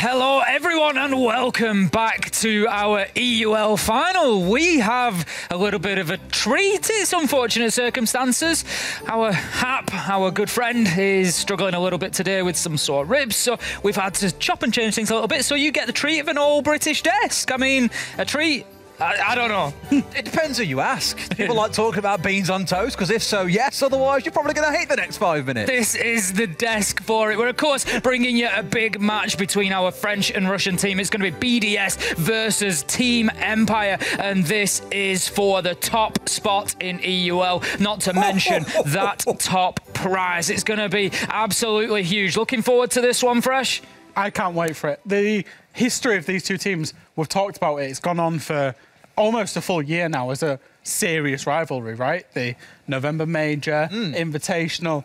Hello everyone and welcome back to our EUL final. We have a little bit of a treat. It's unfortunate circumstances. Our Hap, our good friend, is struggling a little bit today with some sore ribs, so we've had to chop and change things a little bit, so you get the treat of an all-British desk. I mean, a treat... I don't know. It depends who you ask. People like talking about beans on toast, because if so, yes. Otherwise, you're probably going to hate the next 5 minutes. This is the desk for it. We're, of course, bringing you a big match between our French and Russian team. It's going to be BDS versus Team Empire, and this is for the top spot in EUL, not to mention that top prize. It's going to be absolutely huge. Looking forward to this one, Fresh? I can't wait for it. The history of these two teams, we've talked about it. It's gone on for almost a full year now as a serious rivalry, right? The November Major, Invitational,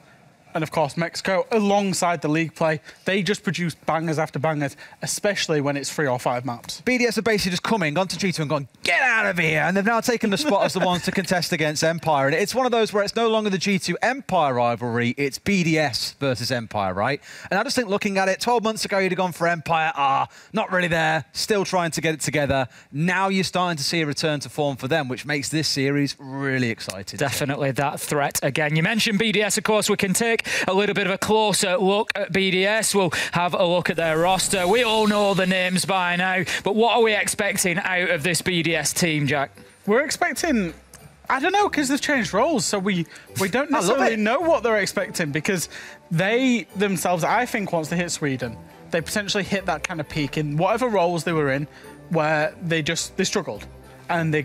and of course Mexico, alongside the league play. They just produce bangers after bangers, especially when it's 3 or 5 maps. BDS are basically just gone to G2 and gone, get out of here! And they've now taken the spot as the ones to contest against Empire. And it's one of those where it's no longer the G2 Empire rivalry, it's BDS versus Empire, right? And I just think looking at it, 12 months ago you'd have gone for Empire, not really there, still trying to get it together. Now you're starting to see a return to form for them, which makes this series really exciting. Definitely that threat again. You mentioned BDS, of course. We can take a little bit of a closer look at BDS. We'll have a look at their roster. We all know the names by now, but what are we expecting out of this BDS team, Jack? We're expecting, I don't know, because they've changed roles, so we don't necessarily know what they're expecting, because they themselves, I think, once they hit Sweden, they potentially hit that kind of peak in whatever roles they were in, where they struggled, and they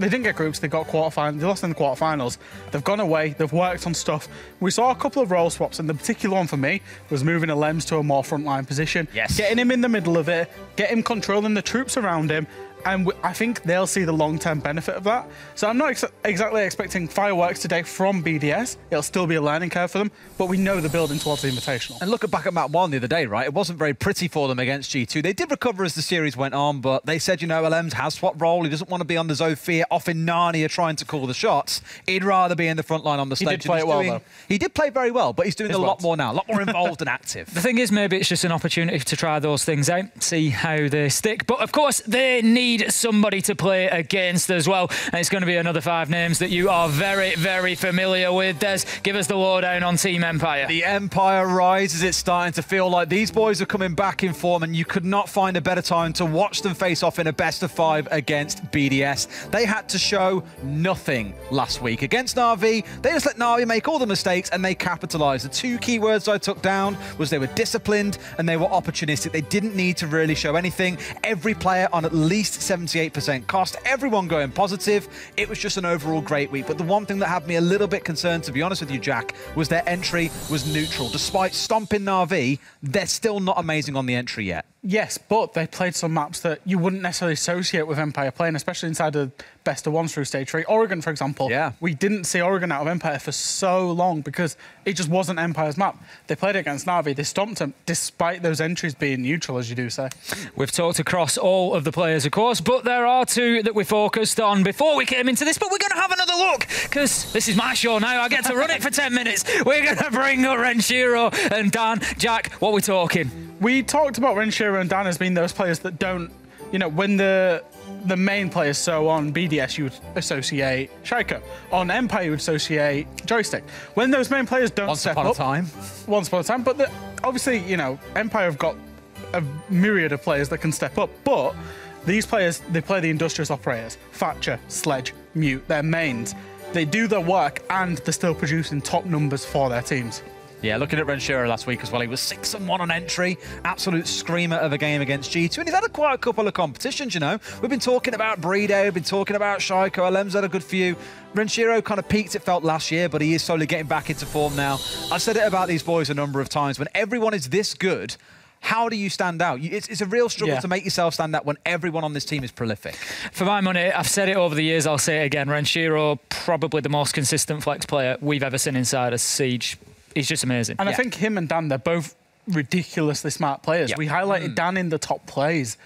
didn't get groups, they got quarterfinals, they lost in the quarterfinals. They've gone away, they've worked on stuff. We saw a couple of role swaps, and the particular one for me was moving a Lems to a more frontline position. Yes. Getting him in the middle of it, get him controlling the troops around him, and I think they'll see the long-term benefit of that. So I'm not exactly expecting fireworks today from BDS. It'll still be a learning curve for them, but we know they're building towards the Invitational. And look back at map 1 the other day, right? It wasn't very pretty for them against G2. They did recover as the series went on, but they said, you know, LMs has swapped role. He doesn't want to be on the Zofia off in Narnia trying to call the shots. He'd rather be in the front line on the stage. He did play it well, though. He did play very well, but he's doing a lot more now, a lot more involved and active. The thing is, maybe it's just an opportunity to try those things out, see how they stick. But, of course, they need somebody to play against as well. And it's going to be another 5 names that you are very, very familiar with. Des, give us the lowdown on Team Empire. The Empire rises. It's starting to feel like these boys are coming back in form, and you could not find a better time to watch them face off in a best of 5 against BDS. They had to show nothing last week. Against Na'Vi, they just let Na'Vi make all the mistakes and they capitalised. The 2 key words I took down was they were disciplined and they were opportunistic. They didn't need to really show anything. Every player on at least 78% cost, everyone going positive. It was just an overall great week. But the one thing that had me a little bit concerned, to be honest with you, Jack, was their entry was neutral. Despite stomping Na'Vi, they're still not amazing on the entry yet. Yes, but they played some maps that you wouldn't necessarily associate with Empire playing, especially inside of best of 1s through stage 3. Oregon, for example. Yeah. We didn't see Oregon out of Empire for so long because it just wasn't Empire's map. They played against Na'Vi, they stomped them, despite those entries being neutral, as you do say. We've talked across all of the players, of course, but there are 2 that we focused on before we came into this, but we're going to have another look, because this is my show now. I get to run it for 10 minutes. We're going to bring up Renshiro and Dan. Jack, what are we talking? We talked about Renshiro and Dan as being those players that don't, you know, when the main players, so on BDS you would associate Shaiko, on Empire you would associate Joystick. When those main players don't step up... Once upon a time, but obviously, you know, Empire have got a myriad of players that can step up, but these players, they play the industrious operators, Thatcher, Sledge, Mute, their mains. They do their work and they're still producing top numbers for their teams. Yeah, looking at Renshiro last week as well, he was 6-1 on entry. Absolute screamer of a game against G2. And he's had quite a couple of competitions, you know. We've been talking about Breedo, we've been talking about Shaiko. LM's had a good few. Renshiro kind of peaked, it felt, last year, but he is slowly getting back into form now. I've said it about these boys a number of times. When everyone is this good, how do you stand out? It's a real struggle to make yourself stand out when everyone on this team is prolific. For my money, I've said it over the years, I'll say it again. Renshiro, probably the most consistent flex player we've ever seen inside a Siege. He's just amazing. And I think him and Dan, they're both ridiculously smart players. Yep. We highlighted Dan in the top plays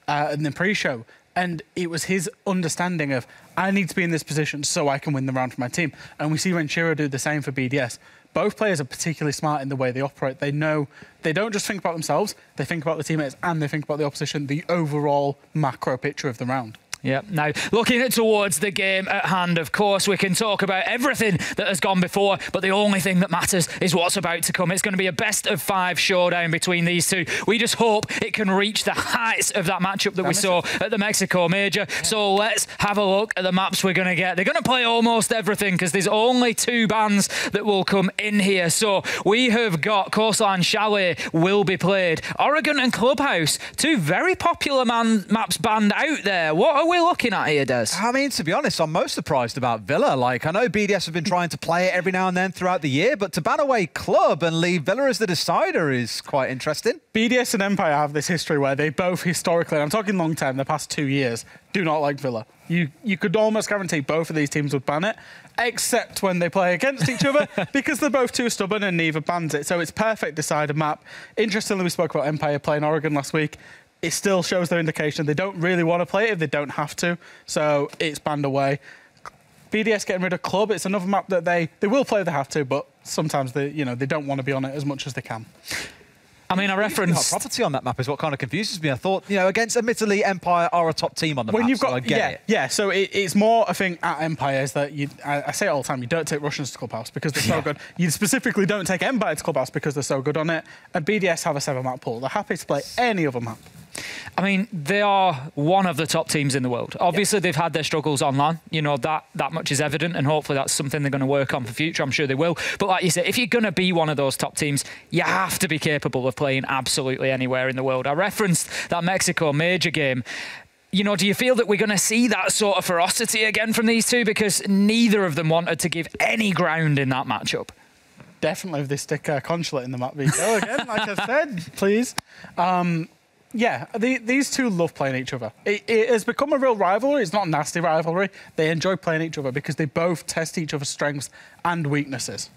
in the pre-show, and it was his understanding of, I need to be in this position so I can win the round for my team. And we see Renshiro do the same for BDS. both players are particularly smart in the way they operate. They know they don't just think about themselves, they think about the teammates and they think about the opposition, the overall macro picture of the round. Yeah. Now, looking towards the game at hand, of course, we can talk about everything that has gone before, but the only thing that matters is what's about to come. It's going to be a best-of-5 showdown between these two. We just hope it can reach the heights of that matchup that we saw at the Mexico Major. Yeah. So let's have a look at the maps we're going to get. They're going to play almost everything because there's only 2 bans that will come in here. So we have got Coastline Chalet will be played. Oregon and Clubhouse, 2 very popular maps banned out there. What are we looking at here, Des? I mean, to be honest, I'm most surprised about Villa. Like, I know BDS have been trying to play it every now and then throughout the year, but to ban away Club and leave Villa as the decider is quite interesting. BDS and Empire have this history where they both historically, I'm talking long term, the past 2 years, do not like Villa. You could almost guarantee both of these teams would ban it, except when they play against each other, because they're both too stubborn and neither bans it. So it's perfect decider map. Interestingly, we spoke about Empire playing Oregon last week. It still shows their indication they don't really want to play it if they don't have to, so it's banned away. BDS getting rid of Club, it's another map that they will play if they have to, but sometimes they don't want to be on it as much as they can. I mean, I referenced property on that map is what kind of confuses me. I thought, against admittedly Empire are a top team on the map, you've got, so I get it. Yeah, so it's more a thing at Empire is that I say it all the time, you don't take Russians to Clubhouse because they're so good. You specifically don't take Empire to Clubhouse because they're so good on it. And BDS have a 7-map pool. They're happy to play any other map. I mean, they are one of the top teams in the world. Obviously, they've had their struggles online. That much is evident, and hopefully that's something they're going to work on for future. I'm sure they will. But like you said, if you're going to be one of those top teams, you have to be capable of playing absolutely anywhere in the world. I referenced that Mexico Major game. Do you feel that we're going to see that sort of ferocity again from these two? Because neither of them wanted to give any ground in that matchup. Definitely if they stick Consulate in the map veto again, like I said, please. Yeah, these two love playing each other. It has become a real rivalry. It's not a nasty rivalry. They enjoy playing each other because they both test each other's strengths and weaknesses.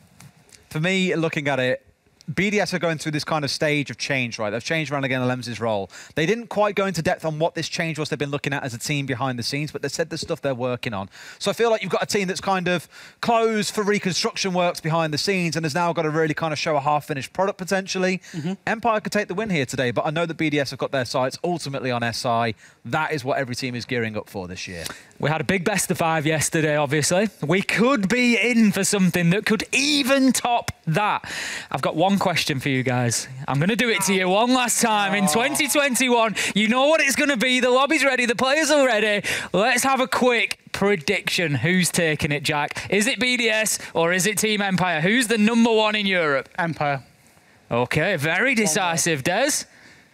For me, looking at it, BDS are going through this kind of stage of change, right? They've changed around again Lem's role. They didn't quite go into depth on what this change was they've been looking at as a team behind the scenes, but they said the stuff they're working on. So I feel like you've got a team that's kind of closed for reconstruction works behind the scenes and has now got to really kind of show a half-finished product potentially. Empire could take the win here today, but I know that BDS have got their sights ultimately on SI. That is what every team is gearing up for this year. We had a big best-of-5 yesterday, obviously. We could be in for something that could even top that. I've got one question for you guys. I'm going to do it to you one last time. In 2021, you know what it's going to be. The lobby's ready. The players are ready. Let's have a quick prediction. Who's taking it, Jack? Is it BDS or is it Team Empire? Who's the #1 in Europe? Empire. Okay, very decisive, Des.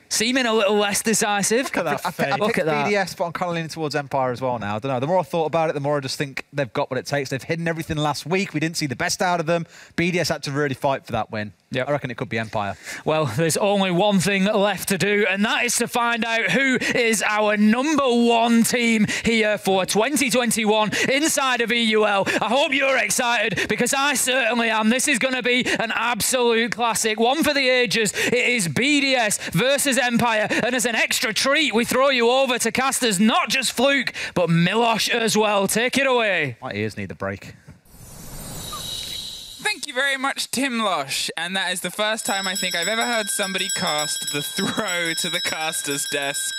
Seeming a little less decisive. Look at that. I picked BDS, but I'm kind of leaning towards Empire as well now. I don't know. The more I thought about it, the more I just think they've got what it takes. They've hidden everything last week. We didn't see the best out of them. BDS had to really fight for that win. Yep. I reckon it could be Empire. Well, there's only one thing left to do, and that is to find out who is our #1 team here for 2021 inside of EUL. I hope you're excited, because I certainly am. This is going to be an absolute classic. One for the ages. It is BDS versus Empire, and as an extra treat, we throw you over to casters, not just Fluke, but Milosh as well. Take it away. My ears need a break. Thank you very much, Tim Losh. And that is the first time I think I've ever heard somebody cast the throw to the caster's desk.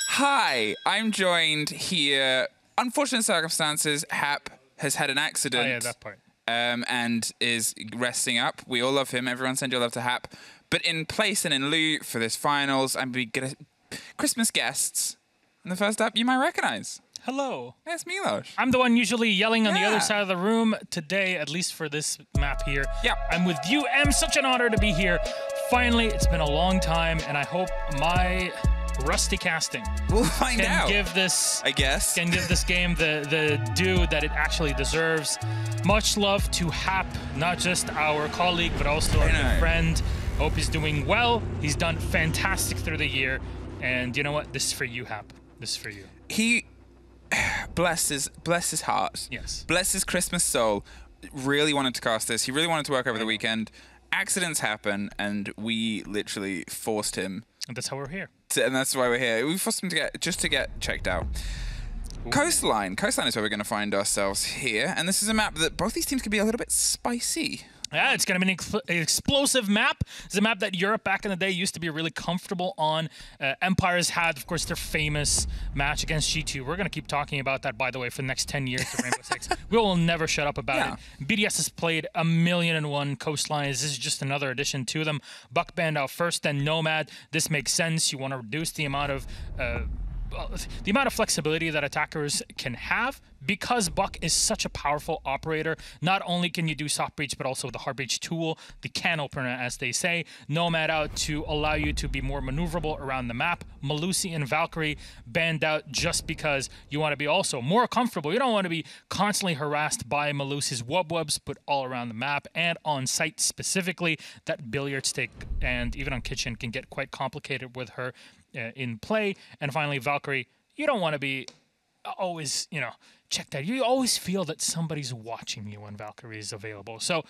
Hi, I'm joined here. Unfortunate circumstances, Hap has had an accident. Oh, yeah, that part. And is resting up. We all love him. Everyone send your love to Hap. But in place and in lieu for this finals, I'm going to Christmas guests. And the first up you might recognize. Hello. That's Milosh. I'm the one usually yelling on the other side of the room. Today, at least for this map here, I'm with you. Such an honor to be here. Finally, it's been a long time, and I hope my rusty casting can give this, can give this game the due that it actually deserves. Much love to Hap, not just our colleague, but also our good friend. Hope he's doing well. He's done fantastic through the year. And you know what? This is for you, Hap. This is for you. He... Bless his heart. Yes. Bless his Christmas soul. Really wanted to cast this. He really wanted to work over the weekend. Accidents happen, and we literally forced him. And that's how we're here. And that's why we're here. We forced him to get checked out. Ooh. Coastline is where we're going to find ourselves here, and this is a map that both these teams could be a little bit spicy. Yeah, it's going to be an explosive map. It's a map that Europe back in the day used to be really comfortable on. Empire's had, of course, their famous match against G2. We're going to keep talking about that, by the way, for the next 10 years of Rainbow Six. We will never shut up about it. BDS has played 1,000,001 coastlines. This is just another addition to them. Buck banned out first, then Nomad. This makes sense. You want to reduce the amount of flexibility that attackers can have, because Buck is such a powerful operator. Not only can you do soft breach, but also the hard breach tool, the can opener, as they say. Nomad out to allow you to be more maneuverable around the map. Melusi and Valkyrie banned out just because you want to be also more comfortable. You don't want to be constantly harassed by Melusi's wubs, but all around the map and on site specifically. That billiard stick and even on kitchen can get quite complicated with her in play. And finally, Valkyrie, you don't want to be always, check that. You always feel that somebody's watching you when Valkyrie is available. So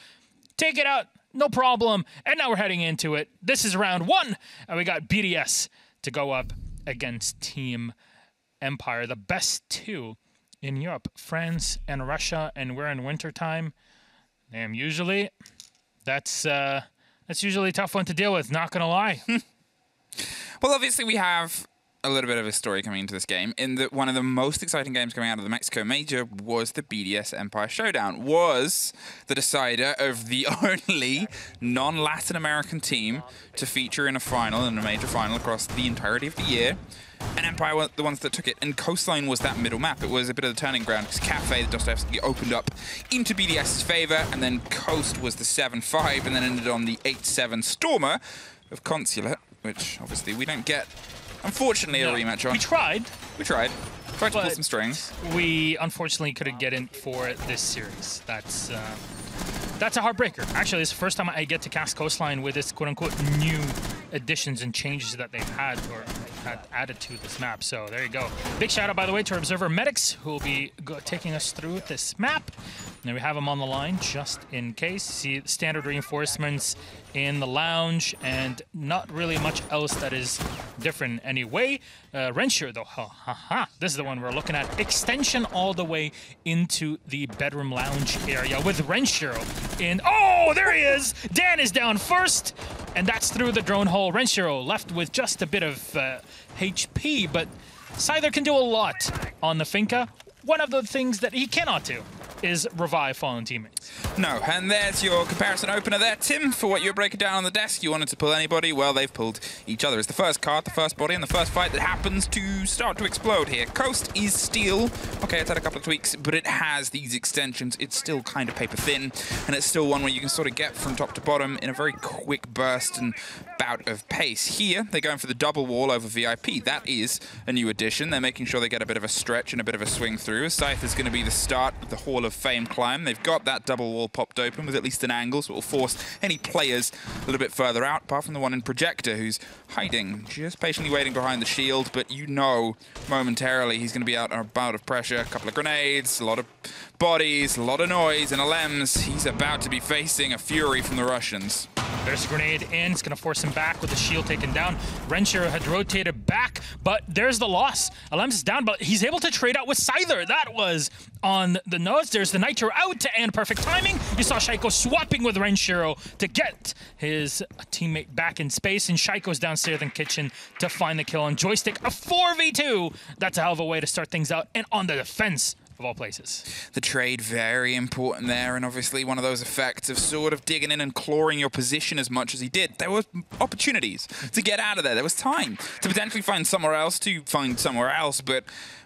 take it out, no problem. And now we're heading into it. This is round 1, and we got BDS to go up against Team Empire, the best 2 in Europe, France and Russia, and we're in wintertime. And usually, that's usually a tough one to deal with, not gonna lie. Well, obviously we have a little bit of a story coming into this game, in that one of the most exciting games coming out of the Mexico Major was the BDS Empire Showdown, was the decider of the only non-Latin American team to feature in a final, in a major final across the entirety of the year. And Empire were the ones that took it, and Coastline was that middle map. It was a bit of the turning ground, because Cafe, the Dostoevsky, opened up into BDS's favor, and then Coast was the 7-5, and then ended on the 8-7 Stormer of Consulate, which obviously we don't get, unfortunately, a rematch on. We tried. Tried to pull some strings. We unfortunately couldn't get in for this series. That's a heartbreaker. Actually, it's the first time I get to cast Coastline with this quote-unquote new additions and changes that they've had or had added to this map. So there you go. Big shout out, by the way, to our observer Medics, who will be taking us through this map. Now we have him on the line just in case. See standard reinforcements in the lounge and not really much else that is different anyway. Rensher, though, this is the one we're looking at. Extension all the way into the bedroom lounge area with Rensher in. Oh, there he is! Dan is down first, and that's through the drone hole. Renshiro left with just a bit of HP, but Scyther can do a lot on the Finka. One of the things that he cannot do is revive fallen teammates. No, and there's your comparison opener there, Tim, for what you're breaking down on the desk. You wanted to pull anybody, well, they've pulled each other. It's the first card, the first body, and the first fight that happens to start to explode here. Coast is steel. Okay, it's had a couple of tweaks, but it has these extensions. It's still kind of paper thin, and it's still one where you can sort of get from top to bottom in a very quick burst and bout of pace. Here, they're going for the double wall over VIP. That is a new addition. They're making sure they get a bit of a stretch and a bit of a swing through. Scythe is going to be the start of the Hall of Fame climb. They've got that double wall popped open with at least an angle, so it will force any players a little bit further out, apart from the one in Projector, who's hiding, just patiently waiting behind the shield, but you know momentarily he's going to be out on a bout of pressure. A couple of grenades, a lot of bodies, a lot of noise, and a LEMS. He's about to be facing a fury from the Russians. There's a grenade in. It's going to force him back with the shield taken down. Renshiro had rotated back, but there's the loss. Alems is down, but he's able to trade out with Scyther. That was on the nose. There's the Nitro out to end. Perfect timing. You saw Shaiko swapping with Renshiro to get his teammate back in space, and Shaiko's downstairs in kitchen to find the kill on Joystick. A 4v2. That's a hell of a way to start things out, and on the defense of all places. The trade, very important there, and obviously one of those effects of sort of digging in and clawing your position as much as he did. There were opportunities to get out of there. There was time to potentially find somewhere else, but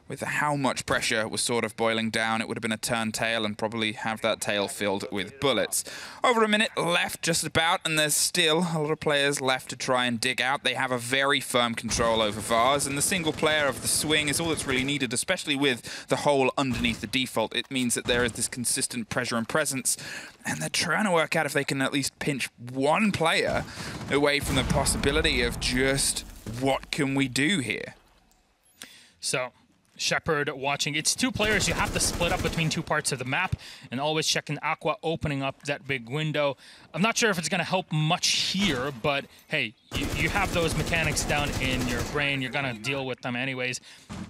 with how much pressure was sort of boiling down, it would have been a turn tail and probably have that tail filled with bullets. Over a minute left just about, and there's still a lot of players left to try and dig out. They have a very firm control over Vars, and the single player of the swing is all that's really needed, especially with the hole underneath the default. It means that there is this consistent pressure and presence, and they're trying to work out if they can at least pinch one player away from the possibility of just what can we do here. So Shepard watching. It's two players. You have to split up between two parts of the map and always checking Aqua opening up that big window. I'm not sure if it's going to help much here, but hey, you have those mechanics down in your brain. You're going to deal with them anyways.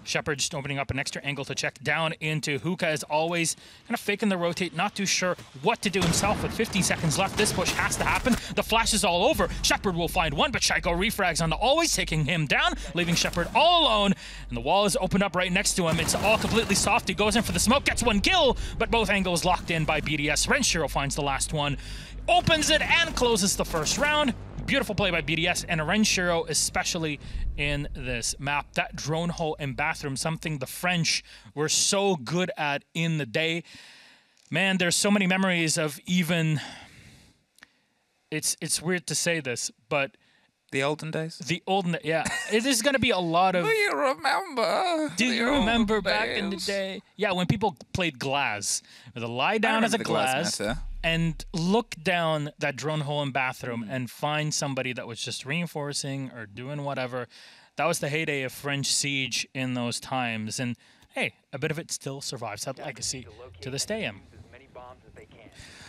Shepard just opening up an extra angle to check down into Hookah as always. Kind of faking the rotate, not too sure what to do himself with 15 seconds left. This push has to happen. The flash is all over. Shepard will find one, but Shaiko refrags onto always, taking him down, leaving Shepard all alone. And the wall is opened up right next to him. It's all completely soft. He goes in for the smoke, gets one kill, but both angles locked in by BDS. Renshiro finds the last one, opens it, and closes the first round. Beautiful play by BDS and Renshiro, especially in this map. That drone hole and bathroom, something the French were so good at in the day. Man, there's so many memories of even... It's weird to say this, but... The olden days? The olden, yeah. It is going to be a lot of... Do you remember? Do you remember back in the day? Yeah, when people played Glass. With a lie down as a Glass and look down that drone hole in bathroom and find somebody that was just reinforcing or doing whatever. That was the heyday of French Siege in those times. And hey, a bit of it still survives that legacy to this day.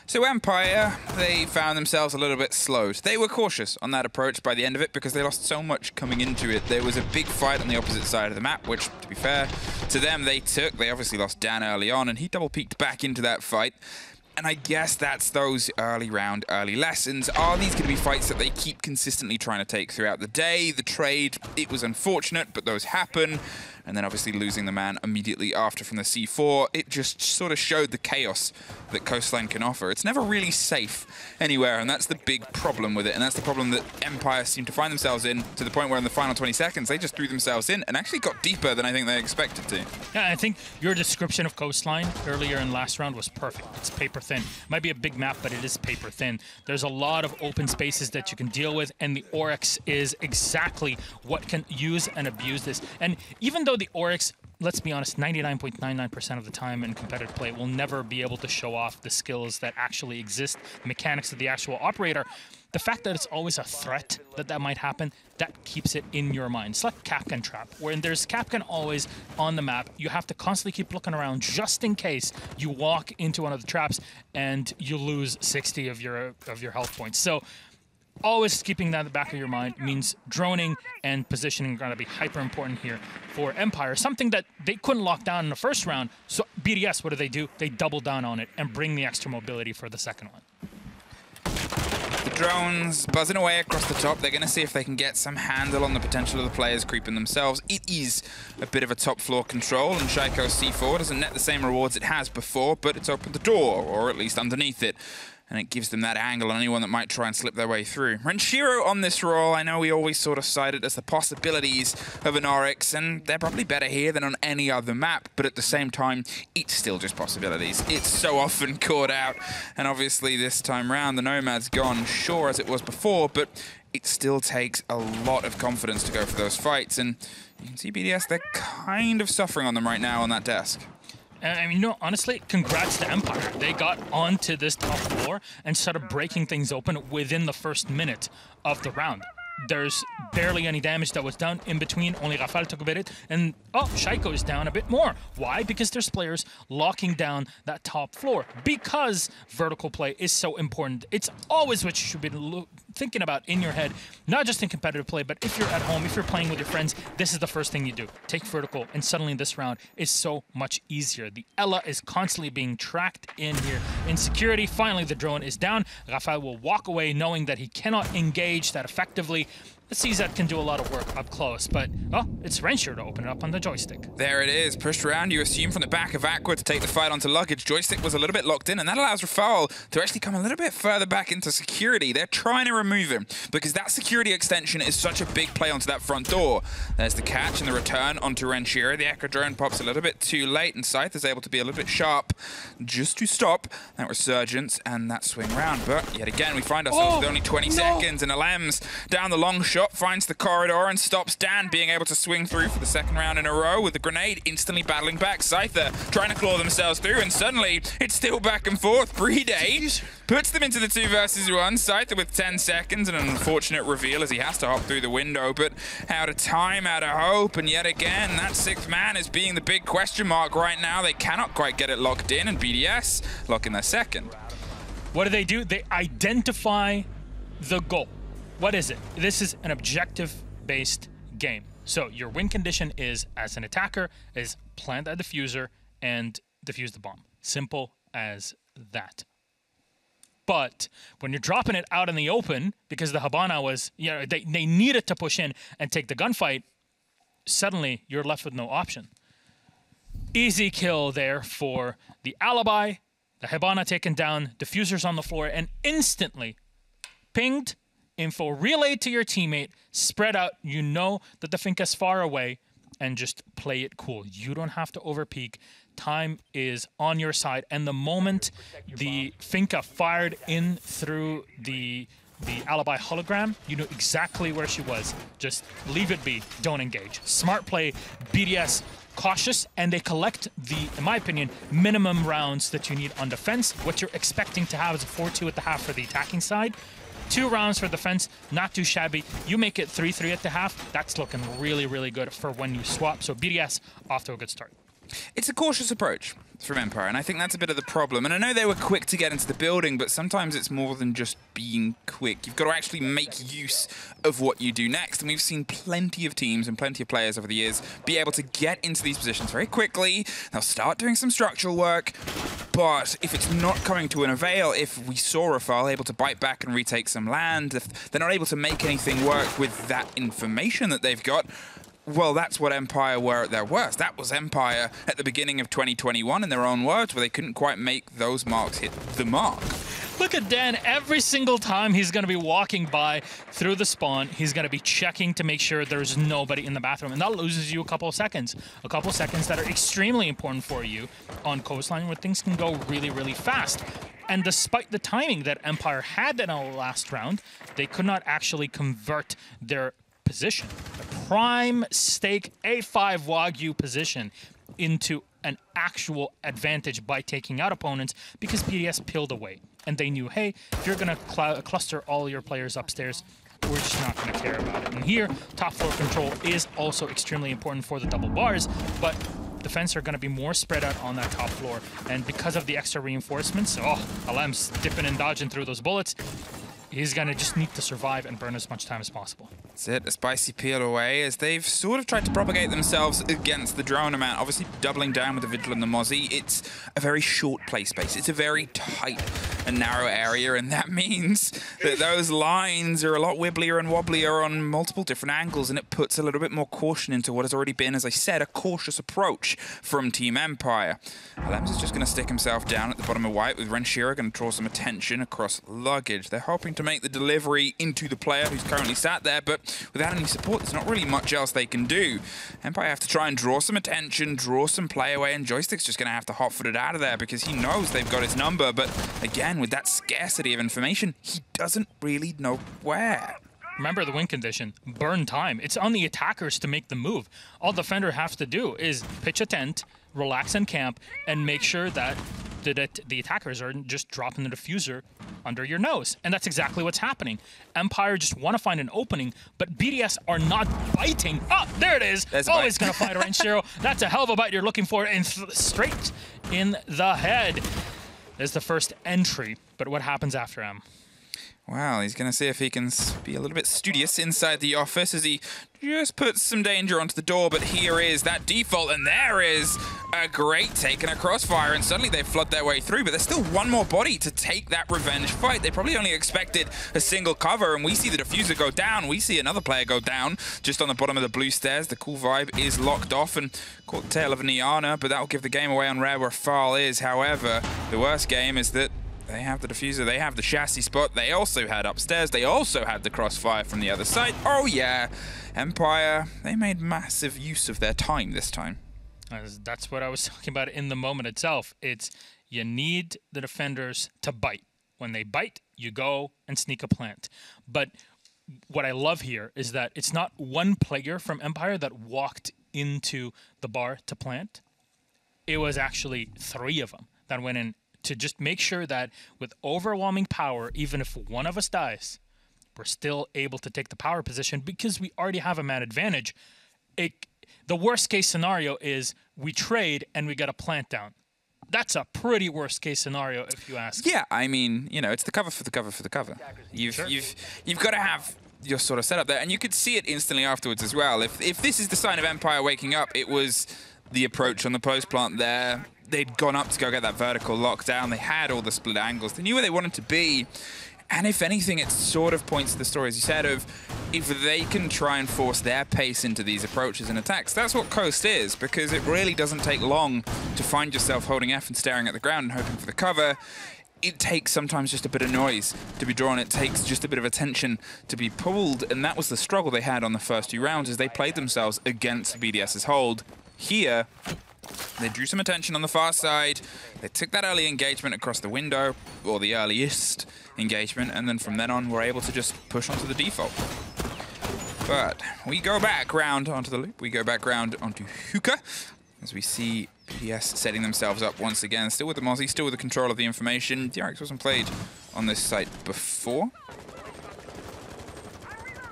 So Empire, they found themselves a little bit slowed. They were cautious on that approach by the end of it because they lost so much coming into it. There was a big fight on the opposite side of the map, which, to be fair to them, they took. They obviously lost Dan early on, and he double-peeked back into that fight. And I guess that's those early round, early lessons. Are these going to be fights that they keep consistently trying to take throughout the day? The trade, it was unfortunate, but those happen. And then obviously losing the man immediately after from the C4, it just sort of showed the chaos that Coastline can offer. It's never really safe anywhere, and that's the big problem with it. And that's the problem that Empire seem to find themselves in, to the point where in the final 20 seconds, they just threw themselves in and actually got deeper than I think they expected to. Yeah, I think your description of Coastline earlier in last round was perfect. It's paper thin. Might be a big map, but it is paper thin. There's a lot of open spaces that you can deal with, and the Oryx is exactly what can use and abuse this. And even though the Oryx, let's be honest, 99.99% of the time in competitive play will never be able to show off the skills that actually exist, the mechanics of the actual operator. The fact that it's always a threat that might happen, that keeps it in your mind. It's like Capcan Trap, where there's Capcan always on the map. You have to constantly keep looking around just in case you walk into one of the traps and you lose 60 of your health points. So always keeping that in the back of your mind means droning and positioning are going to be hyper important here for Empire. Something that they couldn't lock down in the first round. So BDS, what do? They double down on it and bring the extra mobility for the second one. The drones buzzing away across the top. They're going to see if they can get some handle on the potential of the players creeping themselves. It is a bit of a top floor control, and Shaiko's C4 doesn't net the same rewards it has before, but it's opened the door, or at least underneath it. And it gives them that angle on anyone that might try and slip their way through. Renshiro on this role, I know we always sort of cite it as the possibilities of an Oryx, and they're probably better here than on any other map, but at the same time, it's still just possibilities. It's so often caught out, and obviously this time round, the Nomad's gone, sure as it was before, but it still takes a lot of confidence to go for those fights, and you can see BDS, they're kind of suffering on them right now on that desk. I mean, honestly, congrats to Empire. They got onto this top floor and started breaking things open within the first minute of the round. There's barely any damage that was done in between. Only Rafael took a bit, and Shaiko is down a bit more. Why? Because there's players locking down that top floor. Because vertical play is so important. It's always what you should be thinking about in your head, not just in competitive play, but if you're at home, if you're playing with your friends, this is the first thing you do. Take vertical, and suddenly this round is so much easier. The Ella is constantly being tracked in here. In security, finally the drone is down. Rafael will walk away knowing that he cannot engage that effectively. The CZ can do a lot of work up close, but, it's Renshiro to open it up on the joystick. There it is, pushed around, you assume from the back of Aqua to take the fight onto luggage. Joystick was a little bit locked in, and that allows Rafael to actually come a little bit further back into security. They're trying to remove him, because that security extension is such a big play onto that front door. There's the catch and the return onto Renshiro. The Echo drone pops a little bit too late, and Scythe is able to be a little bit sharp just to stop that resurgence and that swing round. But yet again, we find ourselves with only 20 seconds, and Alem's down the long shot, finds the corridor and stops Dan being able to swing through for the second round in a row with the grenade instantly battling back. Scyther trying to claw themselves through, and suddenly it's still back and forth. Brede puts them into the 2 versus 1. Scyther with 10 seconds and an unfortunate reveal as he has to hop through the window, but out of time, out of hope, and yet again, that 6th man is being the big question mark right now. They cannot quite get it locked in, and BDS lock in their second. What do? They identify the goal. what is it? This is an objective-based game. So your win condition is, as an attacker, is plant a diffuser and defuse the bomb. Simple as that. But when you're dropping it out in the open, because the Habana was, you know, they needed to push in and take the gunfight, suddenly you're left with no option. Easy kill there for the Alibi. The Habana taken down, diffusers on the floor, and instantly pinged, info relayed to your teammate, spread out. You know that the Finca's far away, and just play it cool. You don't have to overpeak. Time is on your side. And the moment the Finca fired in through the Alibi hologram, you knew exactly where she was. Just leave it be. Don't engage. Smart play. BDS cautious, and they collect the, in my opinion, minimum rounds that you need on defense. What you're expecting to have is a 4-2 at the half for the attacking side. 2 rounds for defense, not too shabby. You make it 3-3 at the half. That's looking really, really good for when you swap. So BDS off to a good start. It's a cautious approach from Empire, and I think that's a bit of the problem. And I know they were quick to get into the building, but sometimes it's more than just being quick. You've got to actually make use of what you do next. And we've seen plenty of teams and plenty of players over the years be able to get into these positions very quickly. They'll start doing some structural work, but if it's not coming to an avail, if we saw Rafale able to bite back and retake some land, if they're not able to make anything work with that information that they've got, well, that's what Empire were at their worst. That was Empire at the beginning of 2021, in their own words, where they couldn't quite make those marks hit the mark. Look at Dan. Every single time he's going to be walking by through the spawn, he's going to be checking to make sure there's nobody in the bathroom. And that loses you a couple of seconds. A couple of seconds that are extremely important for you on Coastline, where things can go really, really fast. And despite the timing that Empire had in our last round, they could not actually convert their position, a prime stake A5 Wagyu position, into an actual advantage by taking out opponents, because BDS peeled away. And they knew, hey, if you're going to cluster all your players upstairs, we're just not going to care about it. And here, top floor control is also extremely important for the double bars, but defense are going to be more spread out on that top floor. And because of the extra reinforcements, Alem's dipping and dodging through those bullets. He's going to just need to survive and burn as much time as possible. That's it, a spicy peel away as they've sort of tried to propagate themselves against the drone amount. Obviously doubling down with the Vigil and the Mozzie. It's a very short play space. It's a very tight and narrow area, and that means that those lines are a lot wibblier and wobblier on multiple different angles, and it puts a little bit more caution into what has already been, as I said, a cautious approach from Team Empire. Alems is just going to stick himself down at the bottom of white, with Renshiro going to draw some attention across luggage. They're hoping to make the delivery into the player who's currently sat there, but without any support, there's not really much else they can do. Empire have to try and draw some attention, draw some play away, and Joystick's just going to have to hot-foot it out of there because he knows they've got his number, but again, with that scarcity of information, he doesn't really know where. Remember the win condition, burn time. It's on the attackers to make the move. All the defender has to do is pitch a tent, relax and camp, and make sure that the attackers are just dropping the diffuser under your nose. And that's exactly what's happening. Empire just want to find an opening, but BDS are not biting. Oh, there it is. Always going to find a Renshiro. That's a hell of a bite you're looking for, and straight in the head. There's the first entry, but what happens after him? Well, he's going to see if he can be a little bit studious inside the office as he just puts some danger onto the door, but here is that default, and there is a great take and a crossfire, and suddenly they flood their way through, but there's still one more body to take that revenge fight. They probably only expected a single cover, and we see the diffuser go down. We see another player go down just on the bottom of the blue stairs. The cool vibe is locked off and caught the tail of Niana, but that will give the game away on rare where Fall is. However, the worst game is that they have the diffuser, they have the chassis spot, they also had upstairs, they also had the crossfire from the other side. Oh yeah, Empire, they made massive use of their time this time. That's what I was talking about in the moment itself. It's you need the defenders to bite. When they bite, you go and sneak a plant. But what I love here is that it's not one player from Empire that walked into the bar to plant. It was actually 3 of them that went in to just make sure that with overwhelming power, even if one of us dies, we're still able to take the power position because we already have a man advantage. The worst case scenario is we trade and we get a plant down. That's a pretty worst case scenario, if you ask. Yeah, I mean, you know, it's the cover for the cover for the cover. You've got to have your sort of setup there. And you could see it instantly afterwards as well. If this is the sign of Empire waking up, it was the approach on the post plant there. They'd gone up to go get that vertical lockdown. They had all the split angles. They knew where they wanted to be. And if anything, it sort of points to the story, as you said, of if they can try and force their pace into these approaches and attacks, that's what Coast is, because it really doesn't take long to find yourself holding F and staring at the ground and hoping for the cover. It takes sometimes just a bit of noise to be drawn. It takes just a bit of attention to be pulled, and that was the struggle they had on the first few rounds, as they played themselves against BDS's hold. Here, they drew some attention on the far side. They took that early engagement across the window, or the earliest engagement, and then from then on were able to just push onto the default. But we go back round onto the loop. We go back round onto Hookah, as we see BDS setting themselves up once again, still with the Mozzie, still with the control of the information. DRX wasn't played on this site before.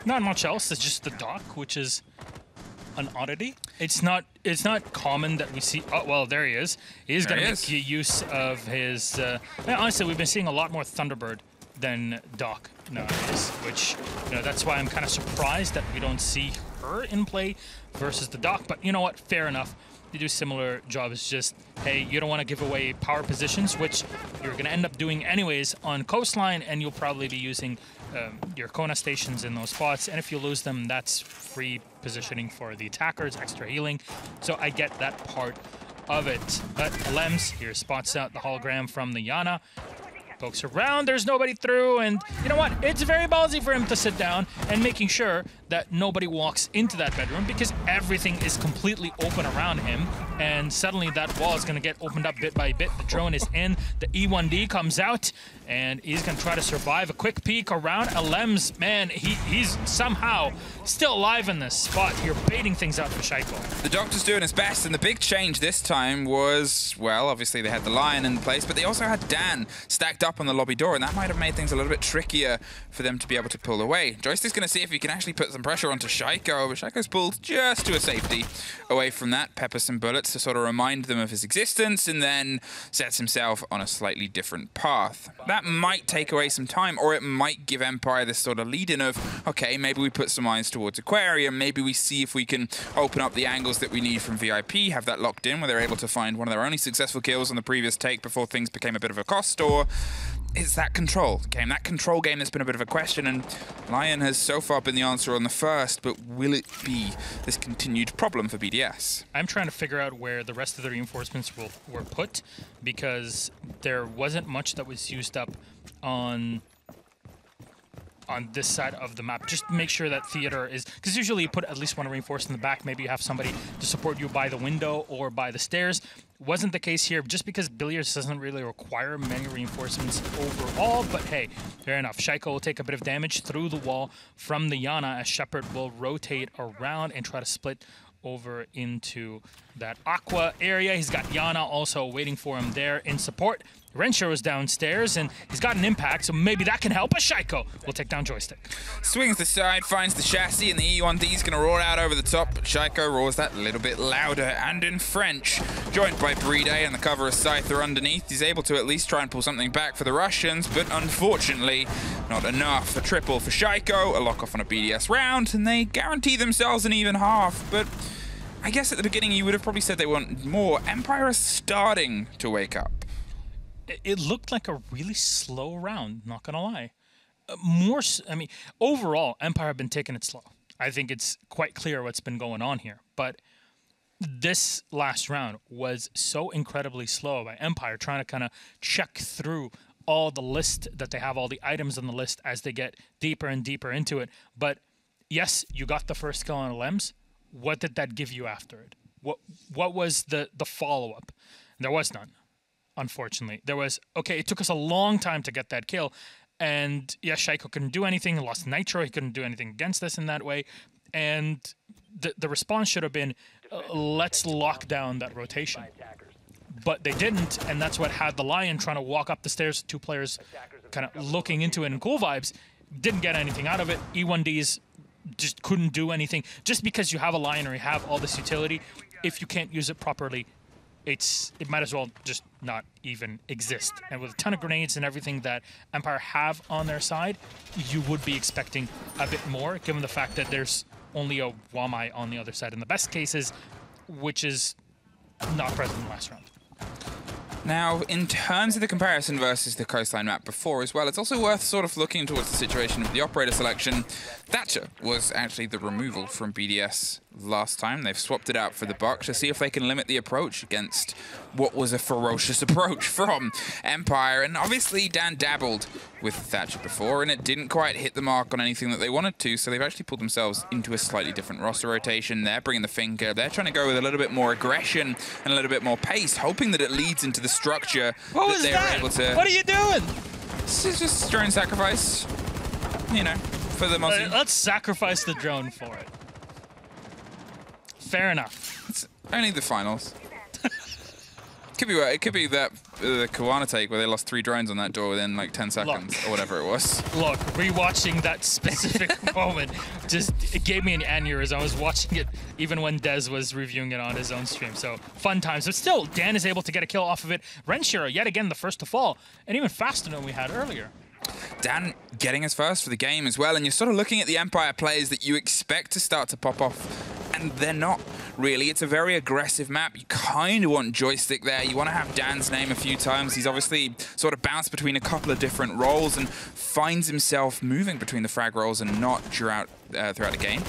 Not much else. It's just the dock, which is an oddity. It's not common that we see. Oh well, there he is. He's going to make use of his. Honestly, we've been seeing a lot more Thunderbird than Doc nowadays, which that's why I'm kind of surprised that we don't see her in play versus the Doc. But you know what? Fair enough. They do similar jobs. Just hey, you don't want to give away power positions, which you're going to end up doing anyways on coastline, and you'll probably be using your Kona stations in those spots, and if you lose them, that's free positioning for the attackers, extra healing. So I get that part of it. But Lems here spots out the hologram from the Yana. Pokes around, there's nobody through, and you know what? It's very ballsy for him to sit down and making sure that nobody walks into that bedroom, because everything is completely open around him, and suddenly that wall is going to get opened up bit by bit. The drone is in, the E1D comes out, and he's going to try to survive a quick peek around. Lems, man, he's somehow still alive in this spot here, baiting things out for Shaiko. The Doctor's doing his best, and the big change this time was, well, obviously they had the Lion in place, but they also had Dan stacked up on the lobby door, and that might have made things a little bit trickier for them to be able to pull away. Joystick's going to see if he can actually put some pressure onto Shaiko, but Shaiko's pulled just to a safety away from that, peppers some bullets to sort of remind them of his existence, and then sets himself on a slightly different path. That might take away some time, or it might give Empire this sort of lead-in of, okay, maybe we put some eyes towards Aquarium, maybe we see if we can open up the angles that we need from VIP, have that locked in where they're able to find one of their only successful kills on the previous take before things became a bit of a cost, or it's that control game. That control game that's been a bit of a question, and Lion has so far been the answer on the first, but will it be this continued problem for BDS? I'm trying to figure out where the rest of the reinforcements were put, because there wasn't much that was used up on this side of the map. Just make sure that theater is, because usually you put at least one reinforcement in the back, maybe you have somebody to support you by the window or by the stairs. Wasn't the case here, just because billiards doesn't really require many reinforcements overall, but hey, fair enough. Shaiko will take a bit of damage through the wall from the Yana, as Shepard will rotate around and try to split over into that Aqua area. He's got Yana also waiting for him there in support. Renshaw is downstairs, and he's got an impact, so maybe that can help. But Shaiko will take down Joystick. Swings the side, finds the chassis, and the E1D is going to roar out over the top, but Shaiko roars that a little bit louder and in French. Joined by Bride and the cover of Scyther underneath, he's able to at least try and pull something back for the Russians, but unfortunately, not enough. A triple for Shaiko, a lock off on a BDS round, and they guarantee themselves an even half, but I guess at the beginning you would have probably said they want more. Empire is starting to wake up. It looked like a really slow round, not gonna lie. I mean, overall, Empire have been taking it slow. I think it's quite clear what's been going on here. But this last round was so incredibly slow by Empire, trying to kind of check through all the list that they have, all the items on the list as they get deeper and deeper into it. But yes, you got the first kill on Lems. What did that give you after it? What was the follow-up? There was none. Unfortunately, there was, okay, it took us a long time to get that kill, and yes, Shaiko couldn't do anything, lost Nitro, he couldn't do anything against us in that way, and the response should have been, let's lock down that rotation. But they didn't, and that's what had the Lion trying to walk up the stairs, two players kind of looking into it in cool vibes, didn't get anything out of it. E1Ds just couldn't do anything. Just because you have a Lion or you have all this utility, if you can't use it properly, it might as well just not even exist. And with a ton of grenades and everything that Empire have on their side, you would be expecting a bit more, given the fact that there's only a Wamai on the other side in the best cases, which is not present in the last round. Now, in terms of the comparison versus the coastline map before as well, it's also worth sort of looking towards the situation of the operator selection. Thatcher was actually the removal from BDS last time. They've swapped it out for the Buck to see if they can limit the approach against what was a ferocious approach from Empire. And obviously, Dan dabbled with Thatcher before, and it didn't quite hit the mark on anything that they wanted to, so they've actually pulled themselves into a slightly different roster rotation. They're bringing the finger. They're trying to go with a little bit more aggression and a little bit more pace, hoping that it leads into the structure that they were able to... What are you doing? This is just drone sacrifice, you know, for the Mozzie. Let's sacrifice the drone for it. Fair enough. It's only the finals. It could be that the Kawana take where they lost 3 drones on that door within like 10 seconds or whatever it was. Look, rewatching that specific moment it gave me an aneurysm. I was watching it even when Dez was reviewing it on his own stream. So fun times. But still, Dan is able to get a kill off of it. Renshiro, yet again, the first to fall, and even faster than we had earlier. Dan getting his first for the game as well, and you're sort of looking at the Empire players that you expect to start to pop off, and they're not really. It's a very aggressive map. You kind of want Joystick there. You want to have Dan's name a few times. He's obviously sort of bounced between a couple of different roles and finds himself moving between the frag roles and not throughout the game.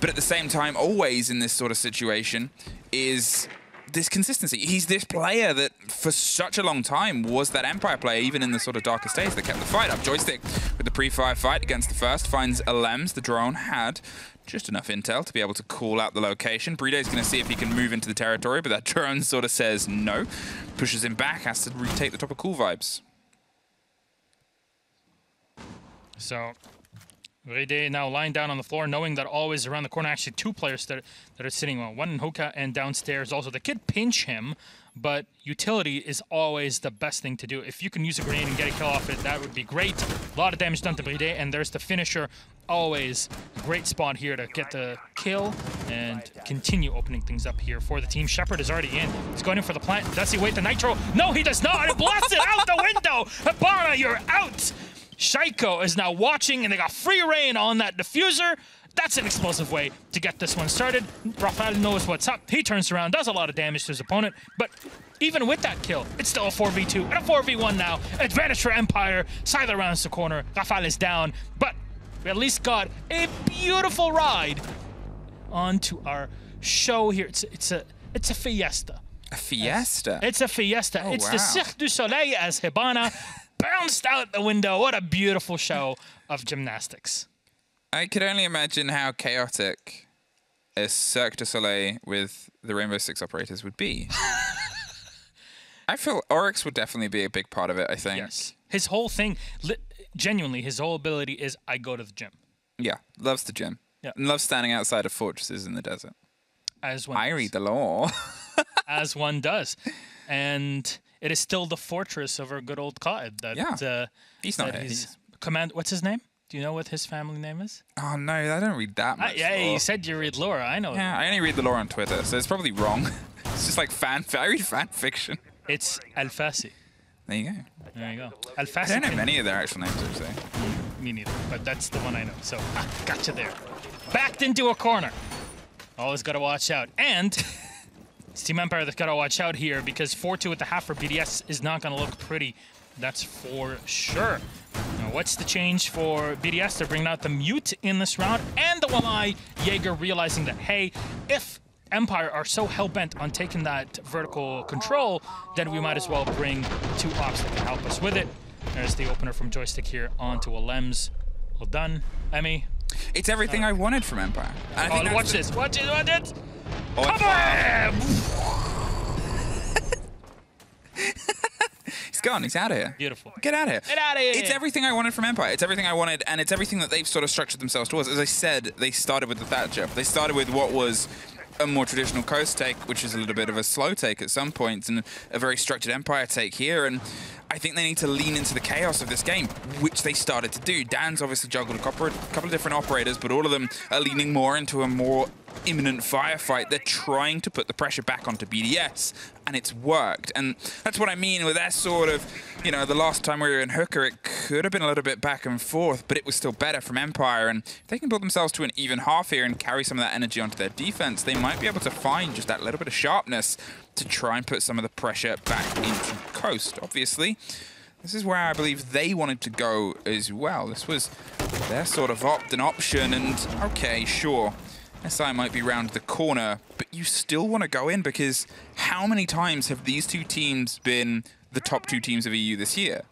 But at the same time, always in this sort of situation is this consistency. He's this player that for such a long time was that Empire player, even in the sort of darkest days that kept the fight up. Joystick with the pre-fire fight against the first finds Alems. The drone had just enough intel to be able to call out the location. Bride's going to see if he can move into the territory, but that drone sort of says no. Pushes him back, has to retake the top of Cool Vibes. So Bride now lying down on the floor, knowing that always around the corner, actually 2 players that are sitting on, one in Hoka and downstairs. Also, they could pinch him, but utility is always the best thing to do. If you can use a grenade and get a kill off it, that would be great. A lot of damage done to Bride, and there's the finisher. Always a great spot here to get the kill and continue opening things up here for the team. Shepard is already in. He's going in for the plant. Does he wait the nitro? No, he does not. It blasts it out the window. Habana, you're out. Shaiko is now watching, and they got free reign on that diffuser. That's an explosive way to get this one started. Rafael knows what's up. He turns around, does a lot of damage to his opponent, but even with that kill, it's still a 4v2 and a 4v1 now. Advantage for Empire. Scyther rounds the corner. Rafael is down, but we at least got a beautiful ride onto our show here. It's a fiesta. A fiesta? It's a fiesta. Oh, it's wow. the Cirque du Soleil as Hibana bounced out the window. What a beautiful show of gymnastics. I could only imagine how chaotic a Cirque du Soleil with the Rainbow Six operators would be. I feel Oryx would definitely be a big part of it, I think. Yes. His whole thing, genuinely, his whole ability is I go to the gym. Yeah, loves the gym. Yeah. And loves standing outside of fortresses in the desert. As one I does. read the law. As one does. And it is still the fortress of our good old Qaed. That, he's not that here. What's his name? Do you know what his family name is? Oh, no, I don't read that much Yeah, lore. you said you read lore. I know. Yeah, I only read the lore on Twitter, so it's probably wrong. It's just like I read fan fiction. It's Al-Fasi. There you go. There you go. Al-Fasi. I don't know many of their actual names, actually. Me neither, but that's the one I know. So, gotcha there. Backed into a corner. Always got to watch out. And it's Team Empire that's got to watch out here because 4-2 at the half for BDS is not going to look pretty. That's for sure. Now, what's the change for BDS? They're bringing out the Mute in this round and the Wamai Jaeger realizing that, hey, if Empire are so hell-bent on taking that vertical control, then we might as well bring 2 ops that can help us with it. There's the opener from Joystick here onto a Lems. Well done, Emmy. It's everything I wanted from Empire. And I think Watch this. Watch it. Watch it. Oh, Come on! He's gone. He's out of here. Beautiful. Get out of here. Get out of here. It's everything I wanted from Empire. It's everything I wanted, and it's everything that they've sort of structured themselves towards. As I said, they started with the Thatcher. They started with what was a more traditional coast take, which is a little bit of a slow take at some points, and a very structured Empire take here. And I think they need to lean into the chaos of this game, which they started to do. Dan's obviously juggled a couple of different operators, but all of them are leaning more into a more imminent firefight. They're trying to put the pressure back onto BDS, and it's worked. And that's what I mean with that sort of, you know, the last time we were in Hooker, it could have been a little bit back and forth, but it was still better from Empire. And if they can build themselves to an even half here and carry some of that energy onto their defense, they might be able to find just that little bit of sharpness to try and put some of the pressure back into Coast. Obviously, this is where I believe they wanted to go as well. This was their sort of opt and option, and okay, sure, SI might be round the corner, but you still want to go in, because how many times have these two teams been the top 2 teams of EU this year?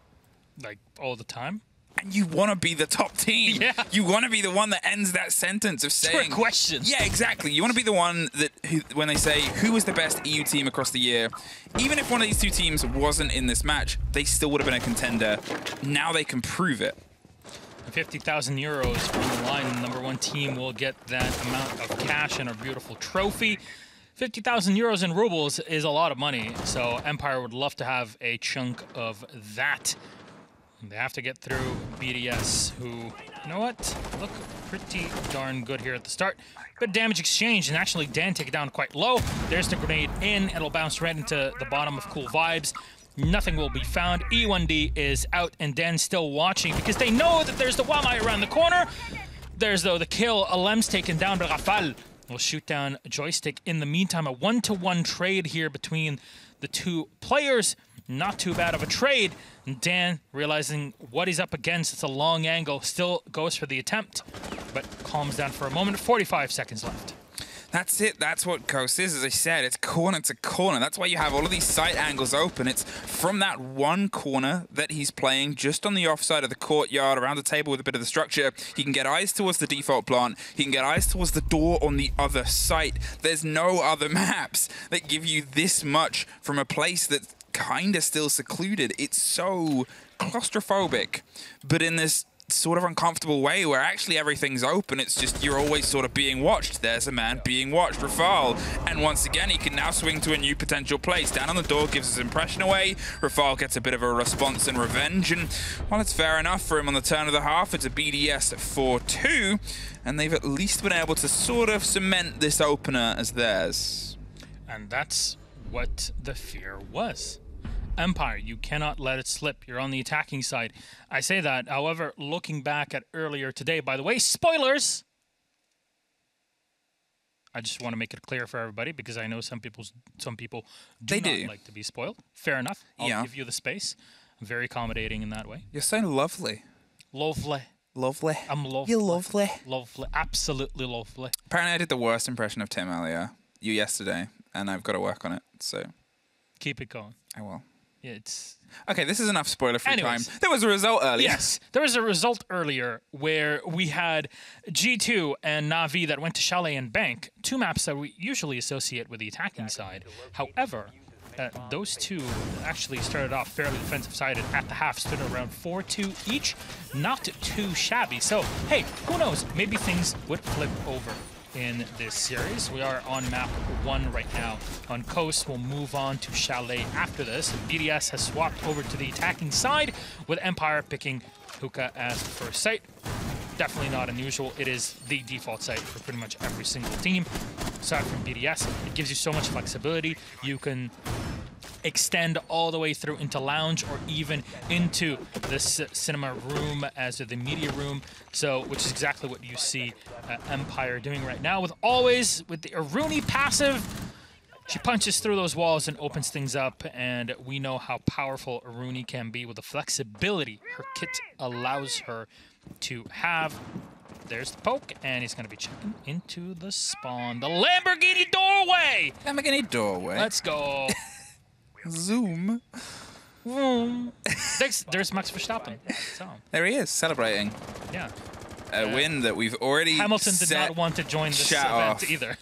Like, all the time? And you want to be the top team. Yeah. You want to be the one that ends that sentence of saying... Trick question. Yeah, exactly. You want to be the one that, when they say, who was the best EU team across the year, even if one of these two teams wasn't in this match, they still would have been a contender. Now they can prove it. 50,000 euros on the line. The number 1 team will get that amount of cash and a beautiful trophy. 50,000 euros in rubles is a lot of money, so Empire would love to have a chunk of that. They have to get through BDS, who, you know what, look pretty darn good here at the start. Good damage exchange, and actually Dan take it down quite low. There's the grenade in. It'll bounce right into the bottom of Cool Vibes. Nothing will be found. E1D is out, and Dan's still watching because they know that there's the Wamai around the corner. There's, though, the kill. Alem's taken down, but Rafal will shoot down Joystick. In the meantime, a 1-to-1 trade here between the two players. Not too bad of a trade. And Dan, realizing what he's up against, it's a long angle, still goes for the attempt, but calms down for a moment. 45 seconds left. That's it. That's what Coast is. As I said, it's corner to corner. That's why you have all of these sight angles open. It's from that one corner that he's playing, just on the offside of the courtyard, around the table with a bit of the structure. He can get eyes towards the default plant. He can get eyes towards the door on the other site. There's no other maps that give you this much from a place that's kind of still secluded. It's so claustrophobic, but in this sort of uncomfortable way where actually everything's open. It's just you're always sort of being watched. There's a man being watched, Rafal. And once again, he can now swing to a new potential place. Down on the door gives his impression away. Rafal gets a bit of a response and revenge. And while it's fair enough for him on the turn of the half, it's a BDS 4-2. And they've at least been able to sort of cement this opener as theirs. And that's what the fear was. Empire, you cannot let it slip. You're on the attacking side. I say that, however, looking back at earlier today, by the way, spoilers! I just want to make it clear for everybody because I know some people do not like to be spoiled. Fair enough. I'll give you the space. I'm very accommodating in that way. You're so lovely. Lovely. Lovely. I'm lovely. You're lovely. Lovely. Absolutely lovely. Apparently I did the worst impression of Tim earlier, yesterday, and I've got to work on it, so... Keep it going. I will. Yeah, it's... Okay, this is enough spoiler-free time. There was a result earlier. Yes, there was a result earlier where we had G2 and Na'Vi that went to Chalet and Bank, two maps that we usually associate with the attacking side. However, those two actually started off fairly defensive-sided at the half, stood around 4-2 each. Not too shabby. So, hey, who knows? Maybe things would flip over in this series. We are on map 1 right now. On Coast, we'll move on to Chalet after this. BDS has swapped over to the attacking side, with Empire picking Hookah as the first site. Definitely not unusual. It is the default site for pretty much every single team. Aside from BDS, it gives you so much flexibility. You can extend all the way through into lounge or even into this cinema room as the media room, so which is exactly what you see Empire doing right now, with the Aruni passive. She punches through those walls and opens things up, and we know how powerful Aruni can be with the flexibility her kit allows her to have. There's the poke, and he's going to be checking into the spawn. The Lamborghini doorway! Lamborghini doorway. Let's go. Zoom. There's Max Verstappen. So. There he is, celebrating. Yeah. A win that we've already Hamilton did not want to join this event either.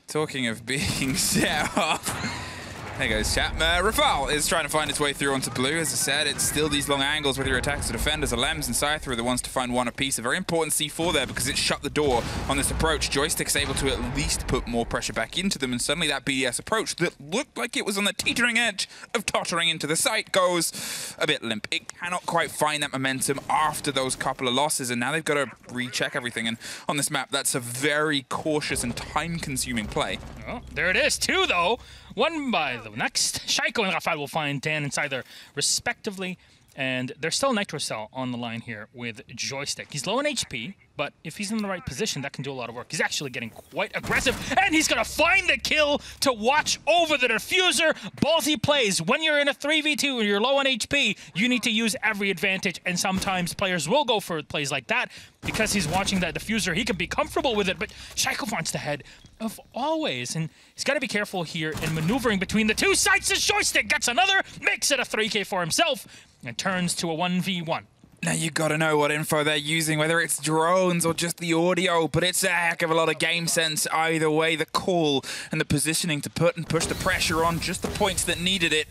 Talking of being set off, There goes Chapter. Rafal is trying to find its way through onto blue. As I said, it's still these long angles whether your attacks or defenders. Lems and Scyther are the ones to find one apiece. A very important C4 there because it shut the door on this approach. Joystick's able to at least put more pressure back into them, and suddenly that BDS approach that looked like it was on the teetering edge of tottering into the site goes a bit limp. It cannot quite find that momentum after those couple of losses, and now they've got to recheck everything. And on this map, that's a very cautious and time-consuming play. Oh, there it is, 2 though. 1 by the next. Shaiko and Rafal will find Dan and Scyther respectively. And there's still Nitrocell on the line here with Joystick. He's low on HP, but if he's in the right position, that can do a lot of work. He's actually getting quite aggressive, and he's going to find the kill to watch over the diffuser. Ballsy plays. When you're in a 3v2 and you're low on HP, you need to use every advantage, and sometimes players will go for plays like that. Because he's watching that diffuser, he can be comfortable with it, but Shaiko finds the head of always, and he's got to be careful here in maneuvering between the two sites as Joystick gets another, makes it a 3K for himself, and turns to a 1v1. Now you gotta know what info they're using, whether it's drones or just the audio, but it's a heck of a lot of game sense either way. The call and the positioning to put and push the pressure on just the points that needed it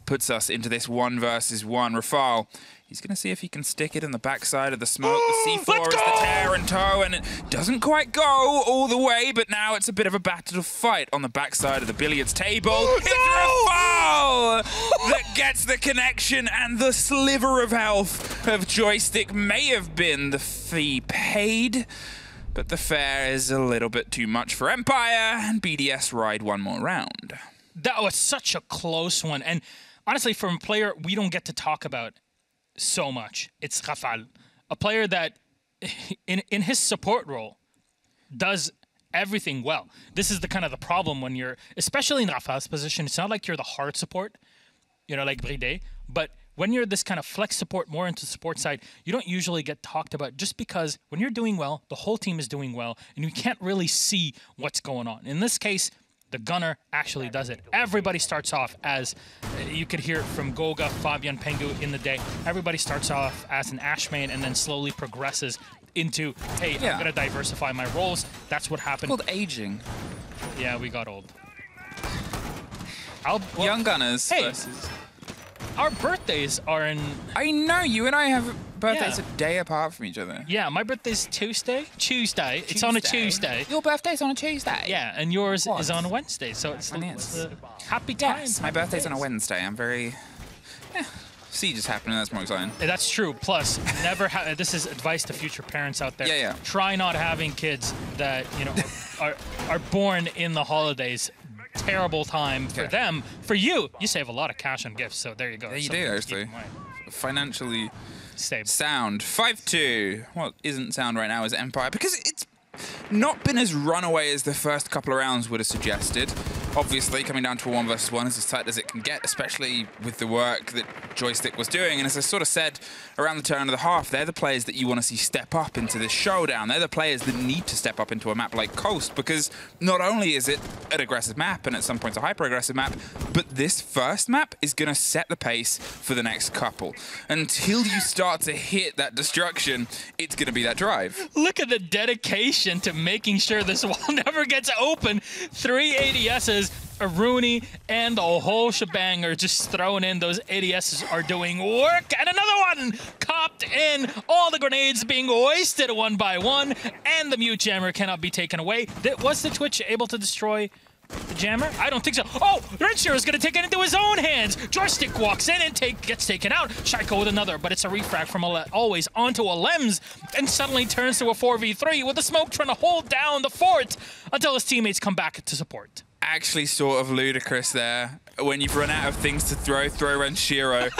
puts us into this 1 versus 1. Rafal, he's gonna see if he can stick it in the backside of the smoke. The C4 is the tear and toe, and it doesn't quite go all the way, but now it's a bit of a battle fight on the backside of the billiards table. It's Rafal that gets the connection, and the sliver of health of Joystick may have been the fee paid, but the fare is a little bit too much for Empire, and BDS ride one more round. That was such a close one, and honestly, from a player we don't get to talk about so much, it's Rafal, a player that in his support role does everything well. This is the kind of the problem when you're, especially in Rafal's position, it's not like you're the hard support, you know, like Bride, but when you're this kind of flex support, more into the support side, you don't usually get talked about just because when you're doing well, the whole team is doing well, and you can't really see what's going on. In this case, the gunner actually does it. Everybody starts off as, you could hear it from Goga, Fabian, Pengu in the day, everybody starts off as an Ash main and then slowly progresses into, hey, I'm going to diversify my roles. That's what happened. It's called aging. Yeah, we got old. Young gunners hey, versus... Our birthdays are in... I know, you and I have birthdays a day apart from each other. Yeah, my birthday's Tuesday. It's on a Tuesday. Your birthday's on a Tuesday? Yeah, and yours is on a Wednesday, so it's happy time. Yes, my birthday's on a Wednesday. I'm very... Siege is happening, that's more exciting. That's true. Plus, never this is advice to future parents out there. Yeah. Try not having kids that, you know, are born in the holidays. Terrible time for them. For you save a lot of cash on gifts, so there you go. Yeah, you do, actually. Financially sound. 5-2. What isn't sound right now is Empire, because it's not been as runaway as the first couple of rounds would have suggested. Obviously, coming down to a 1 versus 1 is as tight as it can get, especially with the work that Joystick was doing. And as I sort of said around the turn of the half, they're the players that you want to see step up into this showdown. They're the players that need to step up into a map like Coast, because not only is it an aggressive map and at some points a hyper-aggressive map, but this first map is going to set the pace for the next couple. Until you start to hit that destruction, it's going to be that drive. Look at the dedication to making sure this wall never gets open. 3 ADSs, a Rooney, and the whole shebang are just throwing in. Those ADSs are doing work. And another one copped in. All the grenades being wasted 1 by 1, and the mute jammer cannot be taken away. Was the Twitch able to destroy the jammer? I don't think so. Oh, Rensher is going to take it into his own hands. Joystick walks in and gets taken out. Shaiko with another, but it's a refrag from always onto a Lems, and suddenly turns to a 4v3 with the smoke trying to hold down the fort until his teammates come back to support. Actually sort of ludicrous there. When you've run out of things to throw Renshiro.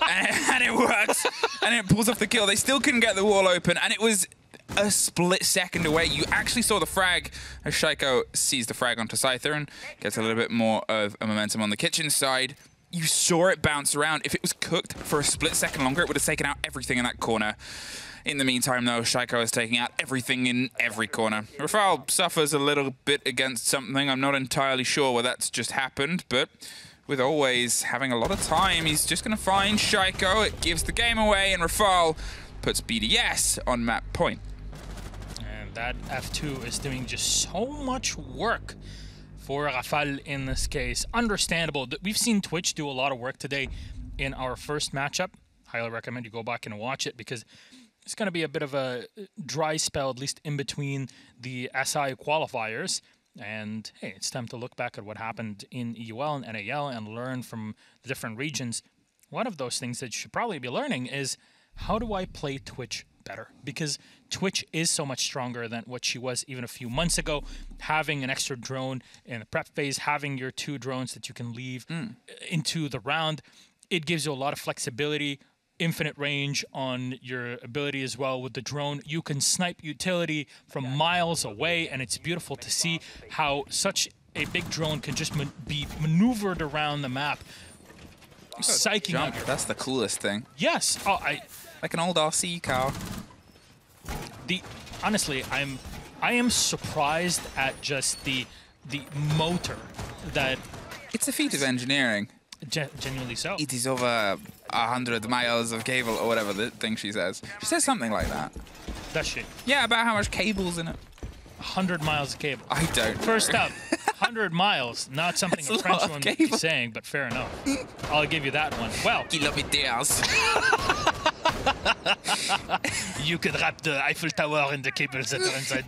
and it works. And it pulls off the kill. They still couldn't get the wall open, and it was a split second away. You actually saw the frag as Shaiko sees the frag onto Scyther and gets a little bit more of a momentum on the kitchen side. You saw it bounce around. If it was cooked for a split second longer, it would have taken out everything in that corner. In the meantime, though, Shaiko is taking out everything in every corner. Rafal suffers a little bit against something. I'm not entirely sure where that's just happened, but with always having a lot of time, he's just going to find Shaiko. It gives the game away, and Rafal puts BDS on map point. And that F2 is doing just so much work for Rafal in this case. Understandable. We've seen Twitch do a lot of work today in our first matchup. Highly recommend you go back and watch it because it's going to be a bit of a dry spell, at least in between the SI qualifiers. And hey, it's time to look back at what happened in EUL and NAL and learn from the different regions. One of those things that you should probably be learning is, how do I play Twitch better? Because Twitch is so much stronger than what she was even a few months ago. Having an extra drone in the prep phase, having your 2 drones that you can leave into the round, it gives you a lot of flexibility, infinite range on your ability as well with the drone. You can snipe utility from miles away, and it's beautiful to see how such a big drone can just be maneuvered around the map, psyching out. That's the coolest thing. Yes. Like an old RC car. Honestly, I am surprised at just the motor that. It's a feat of engineering. Genuinely so. It is over 100 miles of cable, or whatever the thing she says. She says something like that. Does she? Yeah, about how much cable's in it. 100 miles of cable. I don't know. First up, 100 miles. Not something a Frenchman would be saying, but fair enough. I'll give you that one. Well. Kilometers. You could wrap the Eiffel Tower in the cables that are inside.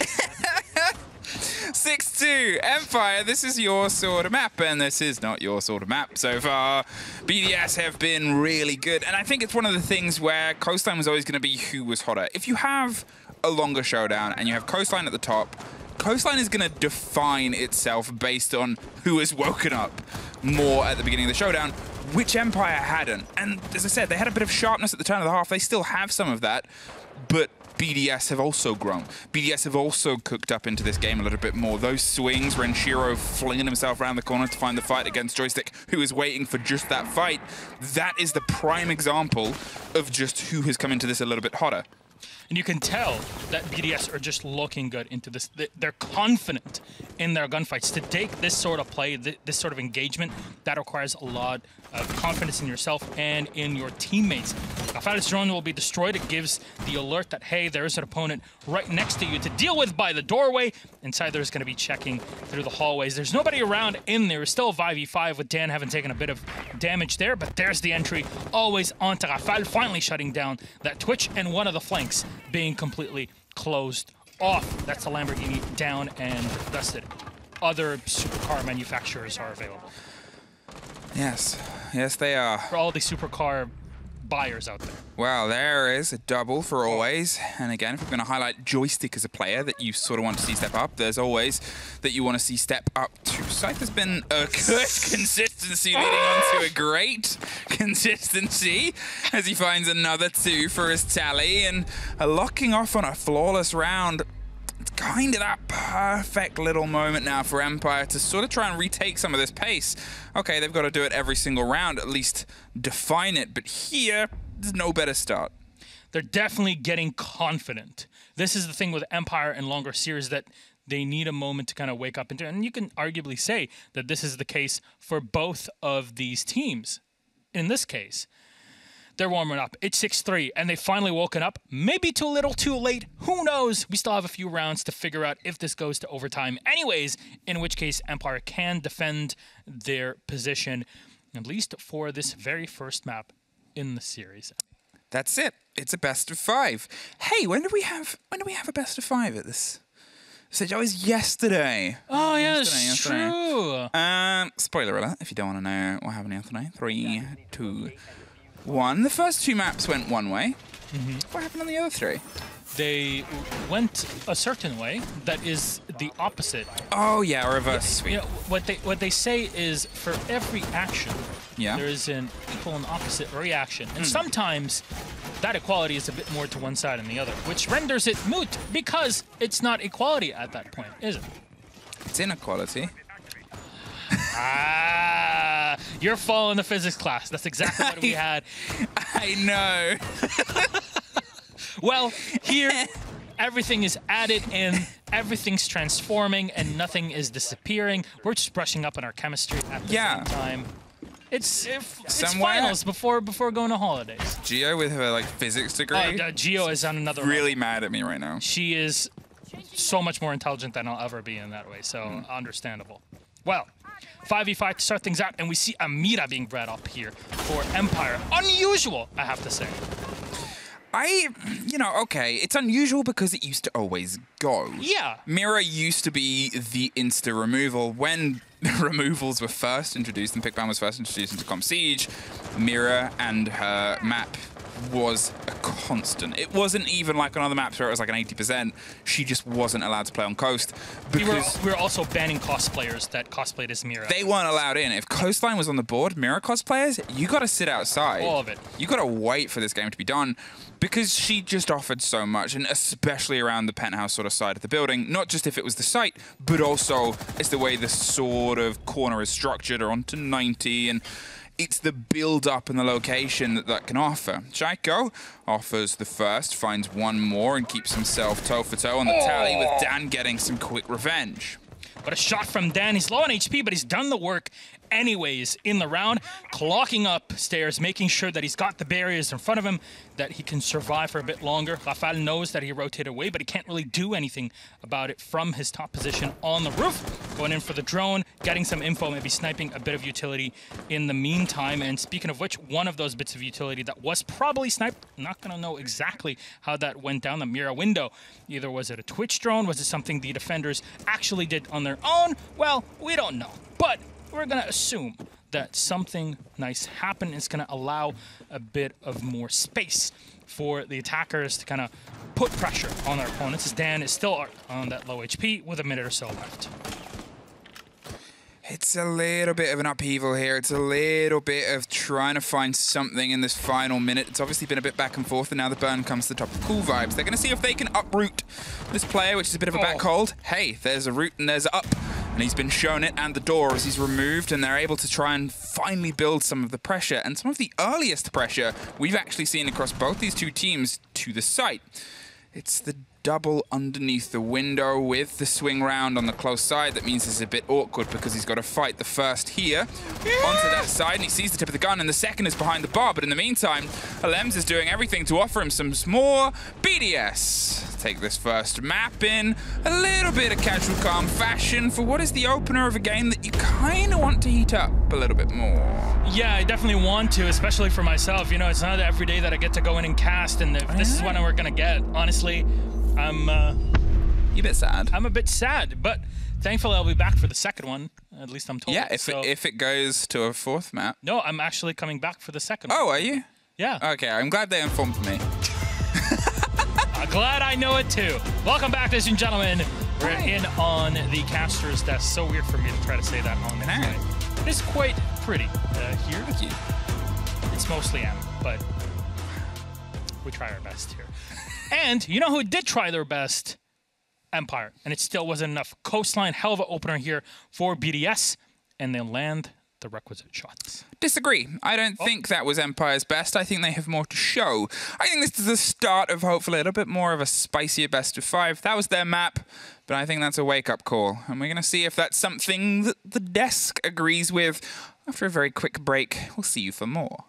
6-2, Empire, this is your sort of map, and this is not your sort of map so far. BDS have been really good, and I think it's one of the things where Coastline was always going to be who was hotter. If you have a longer showdown and you have Coastline at the top, Coastline is going to define itself based on who has woken up more at the beginning of the showdown, which Empire hadn't. And as I said, they had a bit of sharpness at the turn of the half. They still have some of that, but BDS have also grown. BDS have also cooked up into this game a little bit more. Those swings, Renshiro flinging himself around the corner to find the fight against Joystick, who is waiting for just that fight. That is the prime example of just who has come into this a little bit hotter. And you can tell that BDS are just looking good into this. They're confident in their gunfights. To take this sort of play, this sort of engagement, that requires a lot of confidence in yourself and in your teammates. Rafal's drone will be destroyed. It gives the alert that, hey, there is an opponent right next to you to deal with by the doorway. Inside there's going to be checking through the hallways. There's nobody around in there. It's still a 5v5 with Dan having taken a bit of damage there, but there's the entry always onto Rafal, finally shutting down that Twitch and one of the flanks being completely closed off. That's the Lamborghini down and dusted. Other supercar manufacturers are available. Yes. Yes, they are. For all the supercar buyers out there. Well, there is a double for always. And again, if we're going to highlight Joystick as a player that you sort of want to see step up, there's always that you want to see step up to. Scythe has been a good consistency leading on to a great consistency as he finds another 2 for his tally and locking off on a flawless round. It's kind of that perfect little moment now for Empire to sort of try and retake some of this pace. Okay, they've got to do it every single round, at least define it, but here, there's no better start. They're definitely getting confident. This is the thing with Empire and longer series, that they need a moment to kind of wake up into, and you can arguably say that this is the case for both of these teams. In this case, they're warming up. It's 6-3, and they've finally woken up. Maybe too little, too late. Who knows? We still have a few rounds to figure out if this goes to overtime anyways, in which case Empire can defend their position, at least for this very first map in the series. That's it. It's a best of 5. Hey, when do we have a best of 5 at this? So it was yesterday. Oh, yeah, it's true. Spoiler alert, if you don't want to know what happened yesterday. 3, 2, 1. The first 2 maps went one way. What happened on the other 3? They went a certain way that is the opposite. Oh yeah, reverse sweep. You know, what they say is for every action, yeah, there is an equal and opposite reaction, and sometimes that equality is a bit more to one side than the other, which renders it moot because it's not equality at that point, is it? It's inequality. Ah, you're following the physics class. That's exactly what we had. I know. Well, here, everything is added in, everything's transforming, and nothing is disappearing. We're just brushing up on our chemistry at the same time. It's finals before going to holidays. Geo with her like physics degree. Geo is on another really level. mad at me right now. She is so much more intelligent than I'll ever be in that way, so understandable. Well, 5v5 to start things out, and we see a Mira being bred up here for Empire. Unusual, I have to say. Okay, it's unusual because it used to always go. Yeah. Mira used to be the insta-removal. When removals were first introduced and Pickban was first introduced into Comp Siege, Mira and her map was a constant. It wasn't even like on other maps where it was like an 80%. She just wasn't allowed to play on Coast. Because we were also banning cosplayers that cosplayed as Mira. they weren't allowed in. If Coastline was on the board, Mira cosplayers, you got to sit outside. All of it. You got to wait for this game to be done because she just offered so much, and especially around the penthouse sort of side of the building, not just if it was the site, but also it's the way the sort of corner is structured or onto 90, and it's the build-up and the location that can offer. Shaiko offers the first, finds one more, and keeps himself toe-for-toe on the tally, with Dan getting some quick revenge. But a shot from Dan. He's low on HP, but he's done the work anyways in the round, clocking up stairs, making sure that he's got the barriers in front of him, that he can survive for a bit longer. Rafael knows that he rotated away, but he can't really do anything about it from his top position on the roof. Going in for the drone, getting some info, maybe sniping a bit of utility in the meantime. And speaking of which, one of those bits of utility that was probably sniped, not going to know exactly how that went down the Mira window. Either was it a Twitch drone, was it something the defenders actually did on their own? Well, we don't know. But we're going to assume that something nice happened. It's going to allow a bit of more space for the attackers to kind of put pressure on their opponents, as Dan is still on that low HP with a minute or so left. It's a little bit of an upheaval here. It's a little bit of trying to find something in this final minute. It's obviously been a bit back and forth, and now the burn comes to the top of Cool Vibes. They're going to see if they can uproot this player, which is a bit of a back hold. Hey, there's a root and there's a up. And he's been shown it and the door as he's removed, and they're able to try and finally build some of the pressure, and some of the earliest pressure we've actually seen across both these two teams to the site. It's the double underneath the window with the swing round on the close side. That means it's a bit awkward because he's got to fight the first here onto that side, and he sees the tip of the gun, and the second is behind the bar. But in the meantime, Alems is doing everything to offer him some more BDS. Take this first map in a little bit of casual calm fashion for what is the opener of a game that you kind of want to heat up a little bit more. Yeah, I definitely want to, especially for myself. You know, it's not every day that I get to go in and cast, and if this is what we're going to get, honestly, I'm a bit sad. I'm a bit sad, but thankfully I'll be back for the second one. At least I'm told. Yeah, if it goes to a fourth map. No, I'm actually coming back for the second one. Oh, are you? Yeah. Okay, I'm glad they informed me. I'm glad I know it too. Welcome back, ladies and gentlemen. We're in on the caster's desk. So weird for me to try to say that on the night. It is quite pretty here. Thank you. It's mostly M, but we try our best here. And you know who did try their best? Empire. And it still wasn't enough. Coastline, hell of an opener here for BDS. And they land the requisite shots. Disagree. I don't think that was Empire's best. I think they have more to show. I think this is the start of hopefully a little bit more of a spicier best of 5. That was their map, but I think that's a wake-up call. And we're going to see if that's something that the desk agrees with. After a very quick break, we'll see you for more.